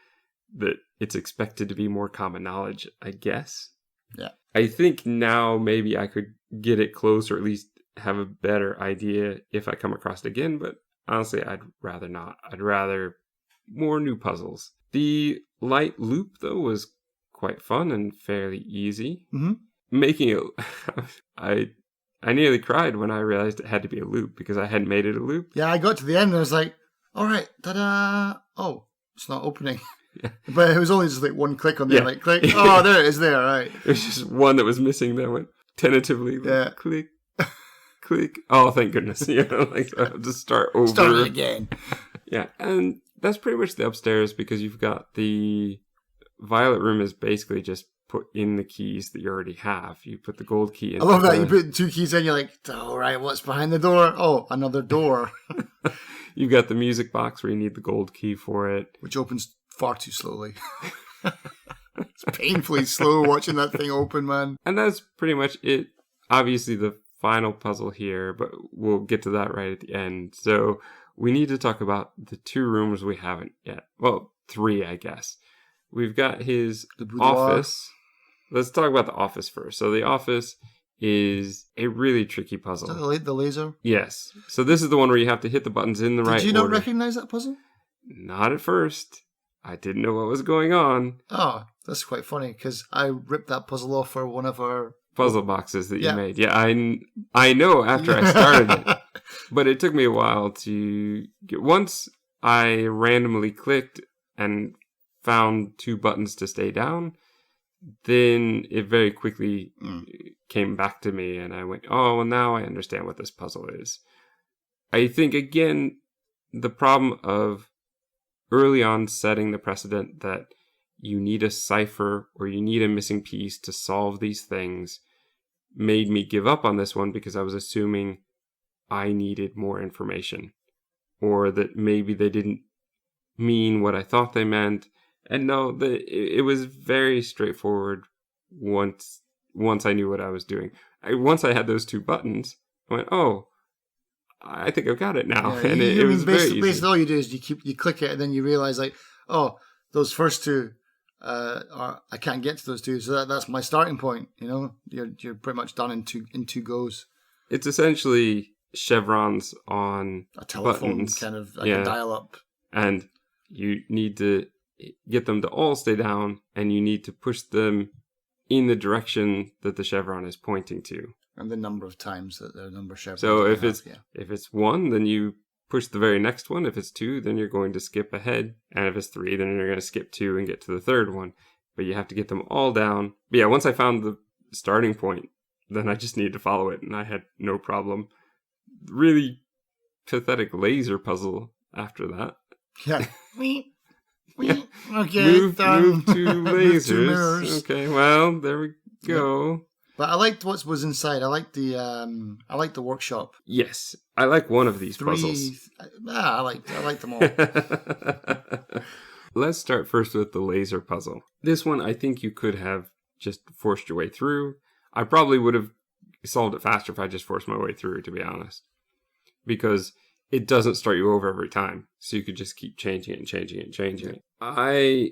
that it's expected to be more common knowledge, I guess. Yeah. I think now maybe I could get it close, or at least have a better idea if I come across it again, but honestly, I'd rather not. I'd rather more new puzzles. The light loop, though, was quite fun and fairly easy. Mm-hmm. Making it... I nearly cried when I realized it had to be a loop, because I hadn't made it a loop. Yeah, I got to the end and I was like, all right, ta-da! Oh, it's not opening. Yeah. But it was only just like one click on there, like click. Oh, there it is there, right. It was just one that was missing that went tentatively, like, click, click. Oh, thank goodness. You know, like, so I'll just start over. Start it again. Yeah, and that's pretty much the upstairs, because you've got the violet room is basically just put in the keys that you already have. You put the gold key in. I love that. You put 2 keys in, you're like, all right, what's behind the door? Oh, another door. You've got the music box where you need the gold key for it. Which opens far too slowly. It's painfully slow watching that thing open, man. And that's pretty much it. Obviously, the final puzzle here, but we'll get to that right at the end. So we need to talk about the 2 rooms we haven't yet. Well, 3, I guess. We've got his office. Let's talk about the office first. So the office is a really tricky puzzle. Is that the laser? Yes. So this is the one where you have to hit the buttons in the right order. Did you not recognize that puzzle? Not at first. I didn't know what was going on. Oh, that's quite funny, because I ripped that puzzle off for one of our... puzzle boxes that you made. Yeah, I know after I started it. But it took me a while to get... Once I randomly clicked and found 2 buttons to stay down, then it very quickly came back to me, and I went, oh, well, now I understand what this puzzle is. I think, again, the problem of early on setting the precedent that you need a cipher or you need a missing piece to solve these things made me give up on this one, because I was assuming I needed more information, or that maybe they didn't mean what I thought they meant. And no, it was very straightforward once I knew what I was doing. Once I had those 2 buttons, I went, oh, I think I've got it now. Yeah, and it was very easy. Basically, all you do is you click it, and then you realize, like, oh, those first 2, I can't get to those 2, so that's my starting point. You know, you're pretty much done in two goes. It's essentially chevrons on a telephone buttons. Kind of like a dial-up, and you need to get them to all stay down, and you need to push them in the direction that the chevron is pointing to. And the number of times that the number chevrons. So if it's 1, then you push the very next one. If it's 2, then you're going to skip ahead. And if it's 3, then you're going to skip 2 and get to the 3rd one. But you have to get them all down. But yeah, once I found the starting point, then I just needed to follow it, and I had no problem. Really pathetic laser puzzle after that. Yeah. Yeah. Okay. Move to lasers. Okay, well, there we go. Yep. But I liked what was inside. I liked the workshop. Yes, I like one of these puzzles. I liked them all. Let's start first with the laser puzzle. This one, I think you could have just forced your way through. I probably would have solved it faster if I just forced my way through, to be honest. Because it doesn't start you over every time. So you could just keep changing it and changing it and changing it. I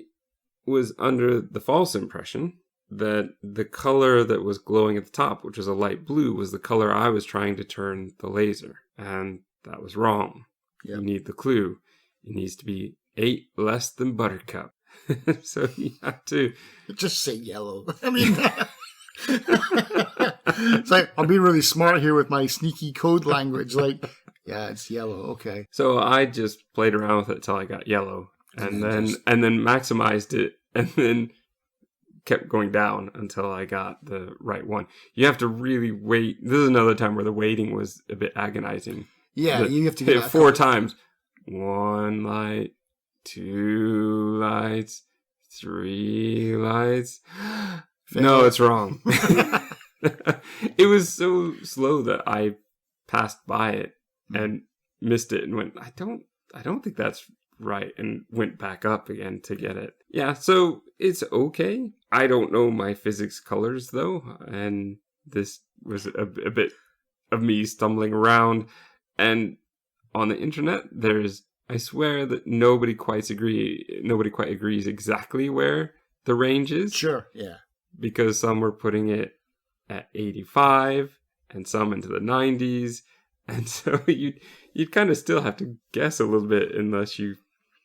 was under the false impression that the color that was glowing at the top, which was a light blue, was the color I was trying to turn the laser. And that was wrong. Yep. You need the clue. It needs to be 8 less than buttercup. So you have to... Just say yellow. I mean... It's like, I'll be really smart here with my sneaky code language. Like, yeah, it's yellow. Okay. So I just played around with it till I got yellow, and then maximized it, and then kept going down until I got the right one. You have to really wait. This is another time where the waiting was a bit agonizing. Yeah, you have to hit get it 4 times. 1 light, 2 lights, 3 lights. No, it's wrong. It was so slow that I passed by it and missed it and went, I don't think that's right, and went back up again to get it. Yeah, so it's okay. I don't know my physics colors though, and this was a bit of me stumbling around. And on the internet, I swear that nobody quite agrees exactly where the range is. Sure, yeah. Because some were putting it at 85 and some into the 90s. And so you'd kind of still have to guess a little bit unless you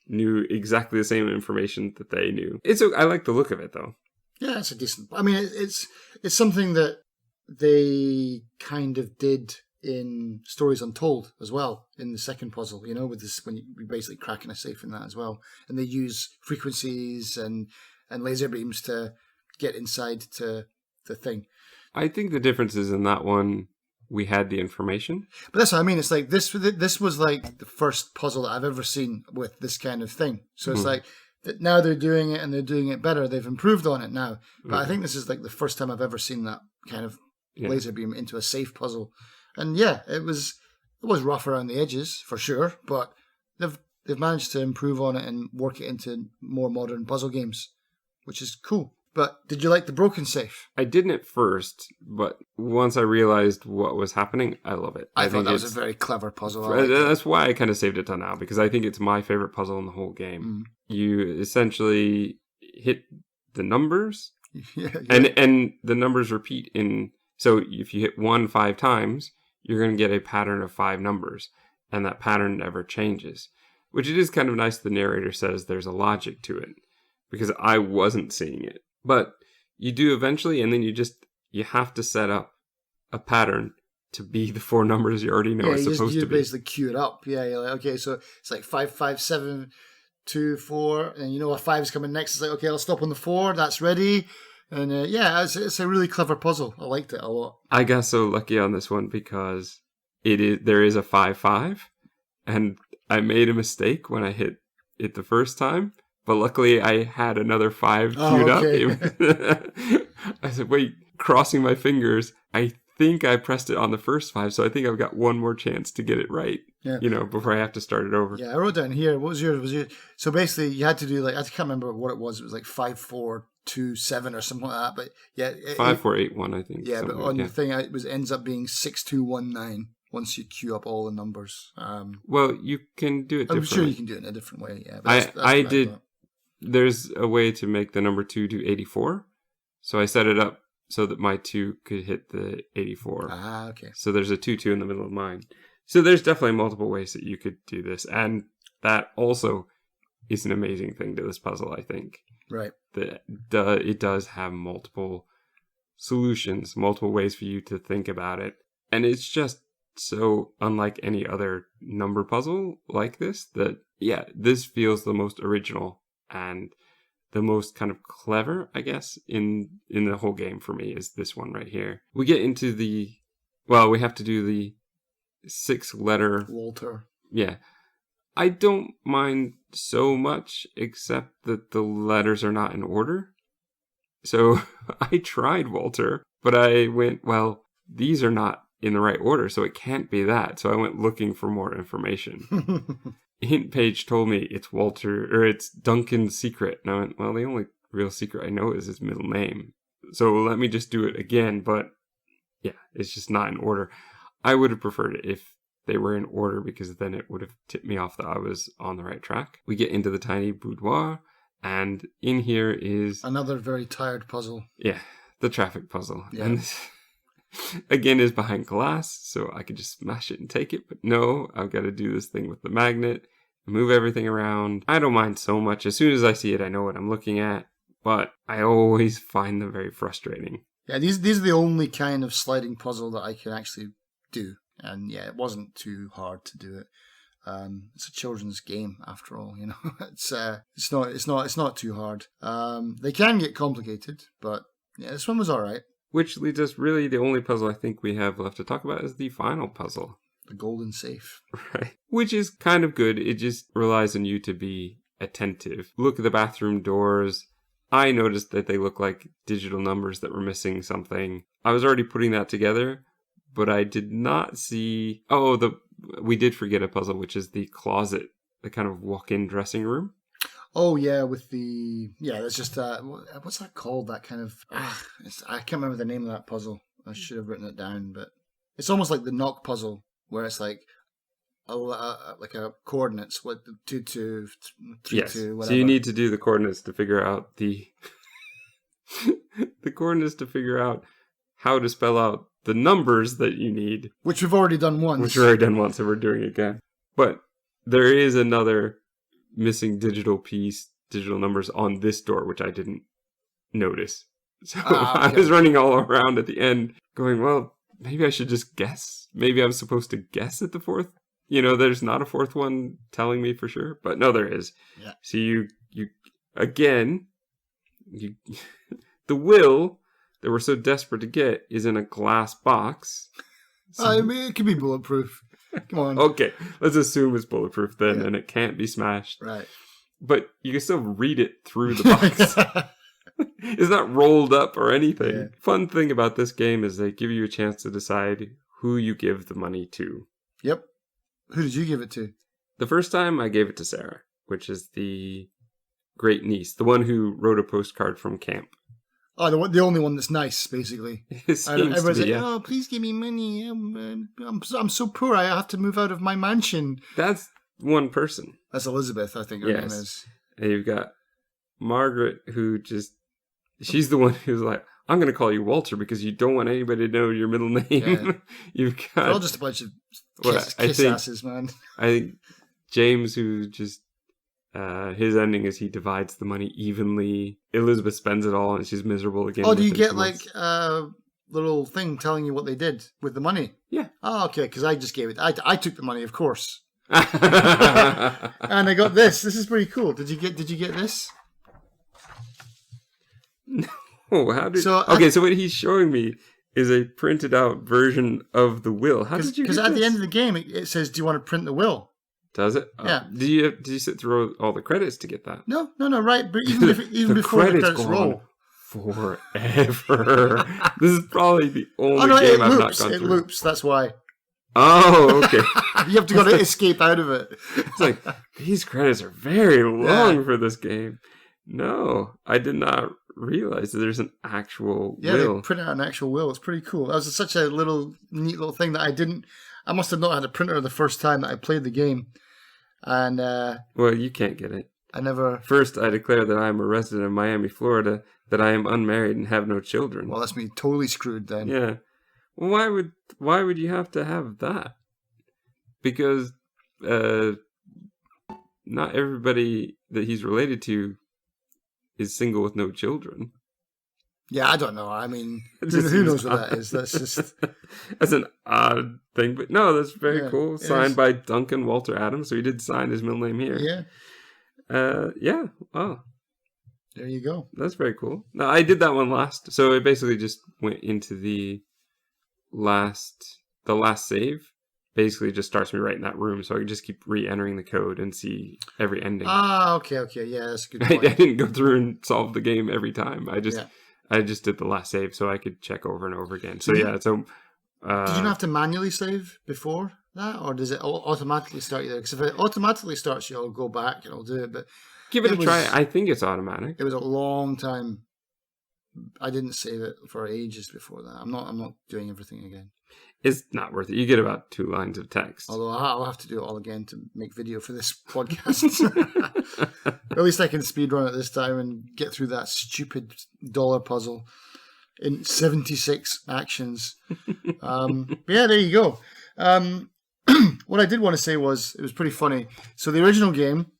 knew exactly the same information that they knew. I like the look of it though. Yeah, it's a decent. I mean, it's something that they kind of did in Stories Untold as well, in the second puzzle, with this, when you're basically cracking a safe in that as well. And they use frequencies and laser beams to get inside to the thing. I think the difference is in that one, we had the information. But that's what I mean. It's like this was like the first puzzle that I've ever seen with this kind of thing. So it's like that now they're doing it and they're doing it better. They've improved on it now. But I think this is like the first time I've ever seen that kind of laser beam into a safe puzzle. And yeah, it was rough around the edges for sure, but they've managed to improve on it and work it into more modern puzzle games, which is cool. But did you like the broken safe? I didn't at first, but once I realized what was happening, I love it. I thought that was a very clever puzzle. That's why I kind of saved it till now, because I think it's my favorite puzzle in the whole game. You essentially hit the numbers, and the numbers repeat in. So if you hit 1 5 times, you're going to get a pattern of 5 numbers, and that pattern never changes. Which it is kind of nice. The narrator says there's a logic to it, because I wasn't seeing it. But you do eventually, and then you have to set up a pattern to be the 4 numbers you already know it's supposed to be. You basically cue it up. Yeah, you're like, okay, so it's like 5 5 7 2 4, and you know a 5 is coming next. It's like, okay, I'll stop on the 4. That's ready. And it's a really clever puzzle. I liked it a lot. I got so lucky on this one because there is a 5 5, and I made a mistake when I hit it the first time. But luckily, I had another 5 queued up. I said, wait, crossing my fingers, I think I pressed it on the first 5, so I think I've got one more chance to get it right, before I have to start it over. Yeah, I wrote down here, what was yours? So basically, you had to do, I can't remember what it was. It was like 5 4 2 7 or something like that. But yeah. 5 4 8 1, I think. Yeah, but on the thing, it ends up being 6 2 1 9. Once you queue up all the numbers. Well, you can do it differently. I'm sure you can do it in a different way, yeah. But I did. There's a way to make the number 2 do 84. So I set it up so that my 2 could hit the 84. Ah, okay. So there's a 2 2 in the middle of mine. So there's definitely multiple ways that you could do this. And that also is an amazing thing to this puzzle, I think. Right. It does have multiple solutions, multiple ways for you to think about it. And it's just so unlike any other number puzzle like this that, this feels the most original and the most kind of clever, I guess, in the whole game for me is this one right here. We get into we have to do the 6-letter Walter. Yeah. I don't mind so much, except that the letters are not in order. So I tried Walter, but I went, these are not in the right order, so it can't be that. So I went looking for more information. Hint page told me it's it's Duncan's secret. And I went, the only real secret I know is his middle name. So let me just do it again, but it's just not in order. I would have preferred it if they were in order, because then it would have tipped me off that I was on the right track. We get into the tiny boudoir, and in here is another very tired puzzle. Yeah, the traffic puzzle. Yeah. And this, again, is behind glass, so I could just smash it and take it. But no, I've got to do this thing with the magnet, move everything around. I don't mind so much. As soon as I see it, I know what I'm looking at. But I always find them very frustrating. Yeah, these are the only kind of sliding puzzle that I can actually do. And it wasn't too hard to do it. It's a children's game after all, you know. It's not too hard. They can get complicated, but yeah, this one was all right. Which leads us really, the only puzzle I think we have left to talk about is the final puzzle. The golden safe. Right. Which is kind of good. It just relies on you to be attentive. Look at the bathroom doors. I noticed that they look like digital numbers that were missing something. I was already putting that together, but I did not see... we did forget a puzzle, which is the closet, the kind of walk-in dressing room. Oh, yeah, with the... Yeah, that's just... what's that called? That kind of... I can't remember the name of that puzzle. I should have written it down, but... It's almost like the knock puzzle, where it's like a coordinates, 2, 2, 3, yes. 2, whatever. So you need to do the coordinates to figure out the coordinates to figure out how to spell out the numbers that you need. Which we've already done once. So we're doing it again. But there is another missing digital numbers on this door, which I didn't notice. So okay. I was running all around at the end going, well, maybe I should just guess. Maybe I'm supposed to guess at the fourth. You know, there's not a fourth one telling me for sure, but no, there is. Yeah. So you again, the will that we're so desperate to get is in a glass box. So, I mean, it could be bulletproof. Come on. Okay, let's assume it's bulletproof then, and it can't be smashed. Right. But you can still read it through the box. It's not rolled up or anything. Yeah. Fun thing about this game is they give you a chance to decide who you give the money to. Yep. Who did you give it to? The first time I gave it to Sarah, which is the great niece, the one who wrote a postcard from camp. Oh, the only one that's nice, basically. Everyone's like, yeah. "Oh, please give me money. I'm so poor. I have to move out of my mansion." That's one person. That's Elizabeth, I think her name is. And you've got Margaret, who she's the one who's like, I'm going to call you Walter because you don't want anybody to know your middle name. Yeah. You've got... They're all just a bunch of kiss asses, man. I think James, who just... his ending is he divides the money evenly. Elizabeth spends it all and she's miserable again. Oh, do you get like a little thing telling you what they did with the money? Yeah. Oh, okay, because I just gave it. I took the money, of course. And I got this. This is pretty cool. Did you get this? No. How did... So what he's showing me is a printed out version of the will. How did you get this? Because at the end of the game, it says, do you want to print the will? Does it? Yeah. Did you sit through all the credits to get that? No, right. But even before the credits roll. Forever. This is probably the only game I've not gone through. It loops, that's why. Oh, okay. You have to go to escape out of it. It's like, these credits are very long for this game. No, I did not realize that there's an actual will. Yeah, they print out an actual will. It's pretty cool. That was such a neat little thing that I must have not had a printer the first time that I played the game. And well, you can't get it. I never... First, I declare that I am a resident of Miami, Florida, that I am unmarried and have no children. Well, that's me totally screwed then. Yeah. Well, why would you have to have that? Because not everybody that he's related to is single with no children. Yeah, I don't know. I mean, who knows what that is? That's just... That's an odd thing, but no, that's very cool. Signed by Duncan Walter Adams, so he did sign his middle name here. Yeah. Yeah, wow. There you go. That's very cool. No, I did that one last, so it basically just went into the last save. Basically just starts me right in that room, so I can just keep re-entering the code and see every ending. Ah, okay, yeah, that's a good point. I didn't go through and solve the game every time. I just did the last save so I could check over and over again. So yeah, so... did you not have to manually save before that, or does it automatically start you there? Because if it automatically starts you, I'll go back and I'll do it, but... Give it a try. I think it's automatic. It was a long time. I didn't save it for ages before that. I'm not doing everything again. It's not worth it. You get about 2 lines of text. Although I'll have to do it all again to make video for this podcast. At least I can speedrun it this time and get through that stupid dollar puzzle in 76 actions. Yeah, there you go. What I did want to say was, it was pretty funny. So the original game...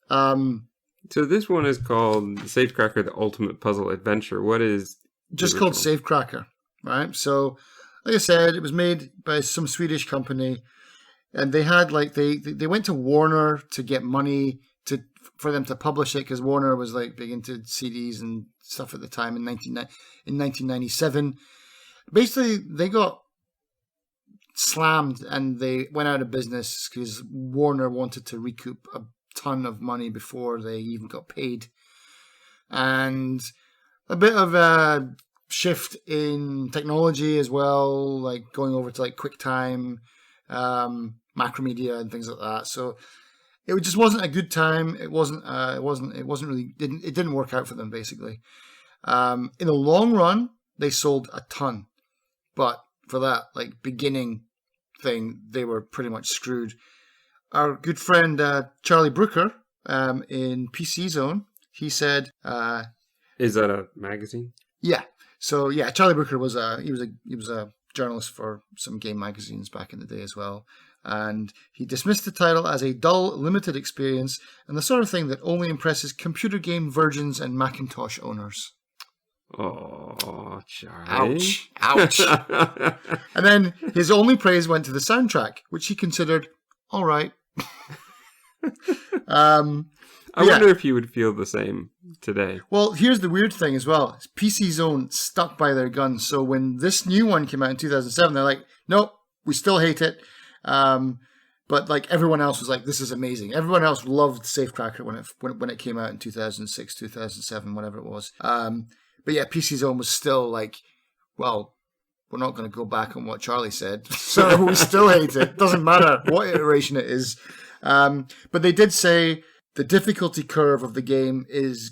so this one is called Safecracker, the Ultimate Puzzle Adventure. What is... Just called Safecracker, right? So... Like I said, it was made by some Swedish company. And they had like they went to Warner to get money for them to publish it, because Warner was like big into CDs and stuff at the time in 1997. Basically, they got slammed and they went out of business because Warner wanted to recoup a ton of money before they even got paid. And a bit of a shift in technology as well, like going over to like QuickTime, Macromedia and things like that. So it just wasn't a good time. It wasn't really, it didn't work out for them, basically. In the long run, they sold a ton. But for that like beginning thing, they were pretty much screwed. Our good friend Charlie Brooker in PC Zone, he said, "Is that a magazine?" Yeah. So yeah, Charlie Brooker was he was a journalist for some game magazines back in the day as well, and he dismissed the title as a dull, limited experience and the sort of thing that only impresses computer game virgins and Macintosh owners. Oh, Charlie. Ouch. And then his only praise went to the soundtrack, which he considered all right. I wonder if you would feel the same today. Well, here's the weird thing as well. PC Zone stuck by their guns. So when this new one came out in 2007, they're like, nope, we still hate it. But like everyone else was like, this is amazing. Everyone else loved Safecracker when it came out in 2006, 2007, whatever it was. But yeah, PC Zone was still like, well, we're not going to go back on what Charlie said. So we still hate it. Doesn't matter what iteration it is. But they did say the difficulty curve of the game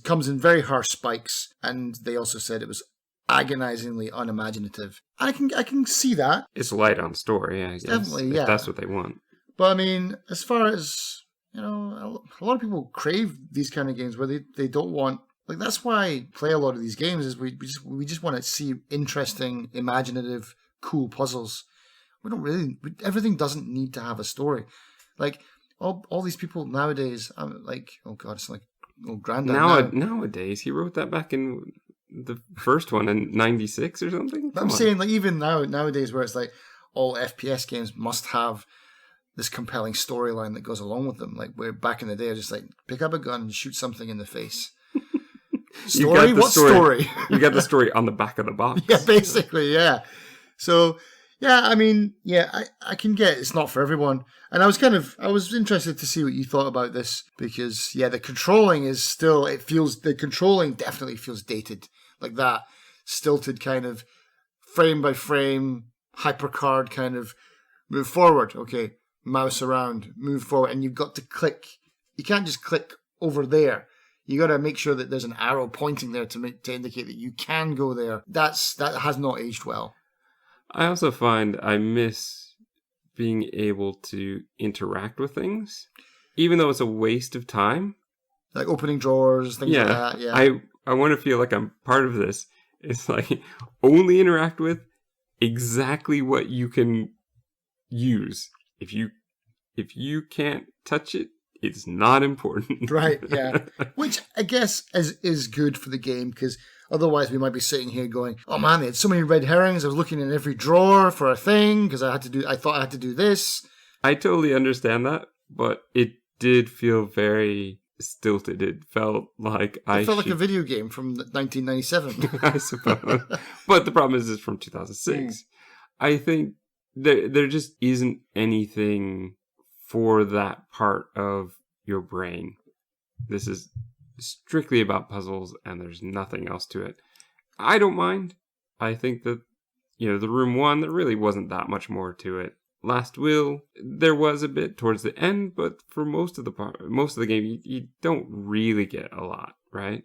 comes in very harsh spikes. And they also said it was agonizingly unimaginative. I can see that. It's light on story, I guess. Definitely, if that's what they want. But I mean, as far as, a lot of people crave these kind of games where they don't want. Like, that's why I play a lot of these games, is we just want to see interesting, imaginative, cool puzzles. We don't really, everything doesn't need to have a story. Like, all these people nowadays, I'm like, oh God, it's like old granddad. Nowadays, he wrote that back in the first one in 96 or something? I'm saying, like, even nowadays where it's like, all FPS games must have this compelling storyline that goes along with them. Like, where back in the day, I just like, pick up a gun and shoot something in the face. Story? What story? You got the story on the back of the box. Yeah, basically, yeah. So, yeah, I mean, yeah, I can get it's not for everyone. And I was interested to see what you thought about this, because, yeah, the controlling is still, the controlling definitely feels dated. Like that stilted kind of frame by frame, hypercard kind of move forward. Okay, mouse around, move forward. And you've got to click. You can't just click over there. You got to make sure that there's an arrow pointing there to indicate that you can go there. That has not aged well. I also find I miss being able to interact with things, even though it's a waste of time. Like opening drawers, things like that. Yeah, I want to feel like I'm part of this. It's like only interact with exactly what you can use. If you can't touch it, it's not important. Right, yeah. Which I guess is good for the game, because otherwise we might be sitting here going, oh man, they had so many red herrings. I was looking in every drawer for a thing because I thought I had to do this. I totally understand that, but it did feel very stilted. It felt like like a video game from 1997. I suppose. But the problem is it's from 2006. I think there just isn't anything for that part of your brain. This is strictly about puzzles, and there's nothing else to it. I don't mind. I think that, the Room 1, there really wasn't that much more to it. Last Will, there was a bit towards the end, but for most of the game, you don't really get a lot, right?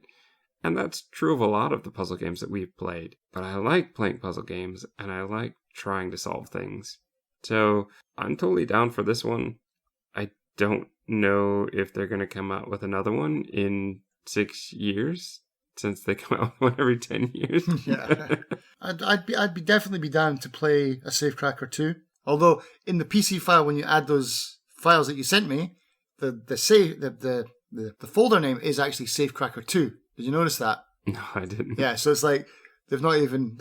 And that's true of a lot of the puzzle games that we've played. But I like playing puzzle games, and I like trying to solve things. So I'm totally down for this one. I don't know if they're going to come out with another one in 6 years, since they come out with one every 10 years. Yeah, I'd definitely be down to play a Safecracker 2. Although in the PC file, when you add those files that you sent me, the folder name is actually Safecracker 2. Did you notice that? No, I didn't. Yeah, so it's like They've not even.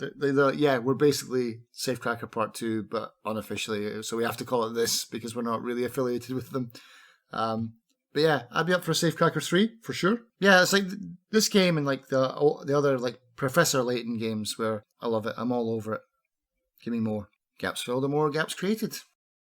Yeah, we're basically Safecracker Part 2, but unofficially. So we have to call it this because we're not really affiliated with them. But yeah, I'd be up for Safecracker 3 for sure. Yeah, it's like this game and like the other like Professor Layton games where I love it. I'm all over it. Give me more. Gaps filled or more gaps created.